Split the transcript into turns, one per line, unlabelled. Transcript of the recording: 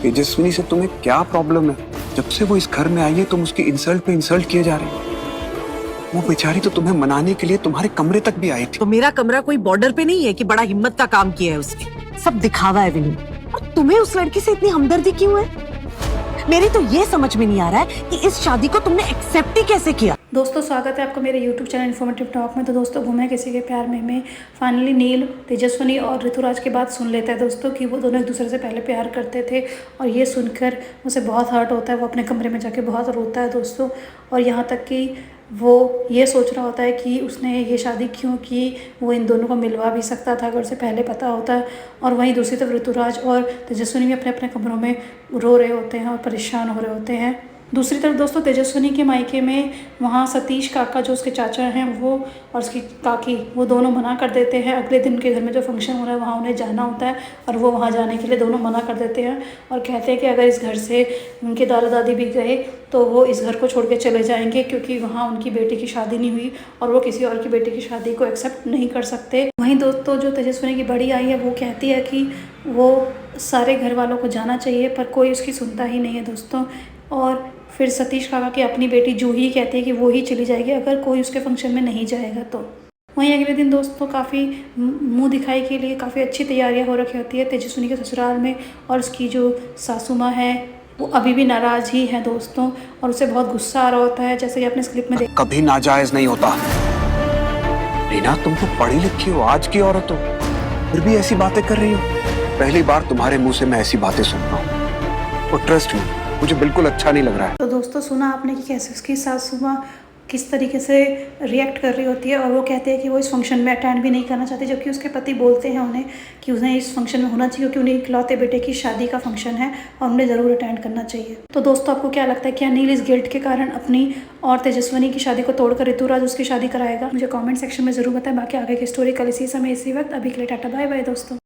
तेजस्विनी से तुम्हें क्या प्रॉब्लम है? जब से वो इस घर में आई है तुम उसकी इंसल्ट पे इंसल्ट किए जा रहे हो। वो बेचारी तो तुम्हें मनाने के लिए तुम्हारे कमरे तक भी आई थी।
तो मेरा कमरा कोई बॉर्डर पे नहीं है कि बड़ा हिम्मत का काम किया है उसने। सब दिखावा है विनू। और तुम्हें उस लड़की से इतनी हमदर्दी क्यों है? मेरी तो ये समझ में नहीं आ रहा है कि इस शादी को तुमने एक्सेप्ट ही कैसे किया।
दोस्तों स्वागत है आपका मेरे YouTube चैनल इन्फॉर्मेटिव टॉक में। तो दोस्तों घूमे किसी के प्यार में फाइनली नील तेजस्विनी और ऋतुराज की बात सुन लेता है दोस्तों कि वो दोनों एक दूसरे से पहले प्यार करते थे। और ये सुनकर उसे बहुत हर्ट होता है। वो अपने कमरे में जाके बहुत रोता है दोस्तों। और यहाँ तक कि वो ये सोच रहा होता है कि उसने ये शादी क्यों की, वो इन दोनों को मिलवा भी सकता था अगर उसे पहले पता होता। और वहीं दूसरी तरफ ऋतुराज और तेजस्विनी भी अपने अपने कमरों में रो रहे होते हैं और परेशान हो रहे होते हैं। दूसरी तरफ दोस्तों तेजस्विनी के मायके में वहाँ सतीश काका जो उसके चाचा हैं वो और उसकी काकी वो दोनों मना कर देते हैं। अगले दिन उनके घर में जो फंक्शन हो रहा है वहाँ उन्हें जाना होता है और वो वहाँ जाने के लिए दोनों मना कर देते हैं और कहते हैं कि अगर इस घर से उनके दादा दादी भी गए तो वो इस घर को छोड़ के चले जाएंगे, क्योंकि वहाँ उनकी बेटी की शादी नहीं हुई और वो किसी और की बेटी की शादी को एक्सेप्ट नहीं कर सकते। वहीं दोस्तों जो तेजस्विनी की बड़ी आई है वो कहती है कि वो सारे घर वालों को जाना चाहिए, पर कोई उसकी सुनता ही नहीं है दोस्तों। और फिर सतीश काका की अपनी बेटी जूही कहती है कि वो ही चली जाएगी अगर कोई उसके फंक्शन में नहीं जाएगा तो। वहीं अगले दिन दोस्तों काफ़ी मुंह दिखाई के लिए काफ़ी अच्छी तैयारियां हो रखी होती है तेजस्विनी के ससुराल में। और उसकी जो सासू माँ है वो अभी भी नाराज़ ही है दोस्तों और उसे बहुत गुस्सा आ रहा होता है, जैसे कि आपने इस क्लिप में देखा।
कभी नाजायज नहीं होता। रीना तुम तो पढ़ी लिखी हो, आज की औरत हो, फिर भी ऐसी बातें कर रही हो। पहली बार तुम्हारे मुंह से मैं ऐसी बातें सुन रहा हूँ और ट्रस्ट मी मुझे बिल्कुल अच्छा नहीं लग रहा है।
तो दोस्तों सुना आपने कि कैसे उसकी सासू माँ किस तरीके से रिएक्ट कर रही होती है और वो कहते हैं कि वो इस फंक्शन में अटेंड भी नहीं करना चाहती, जबकि उसके पति बोलते हैं उन्हें कि उन्हें इस फंक्शन में होना चाहिए क्योंकि उन्हें इकलौते बेटे की शादी का फंक्शन है और उन्हें ज़रूर अटेंड करना चाहिए। तो दोस्तों आपको क्या लगता है, क्या नील इस गिल्ट के कारण अपनी और तेजस्विनी की शादी को तोड़कर ऋतुराज उसकी शादी कराएगा? मुझे कॉमेंट सेक्शन में ज़रूर बताएं। बाकी आगे की स्टोरी कल इसी समय इसी वक्त। अभी के लिए टाटा बाय बाय दोस्तों।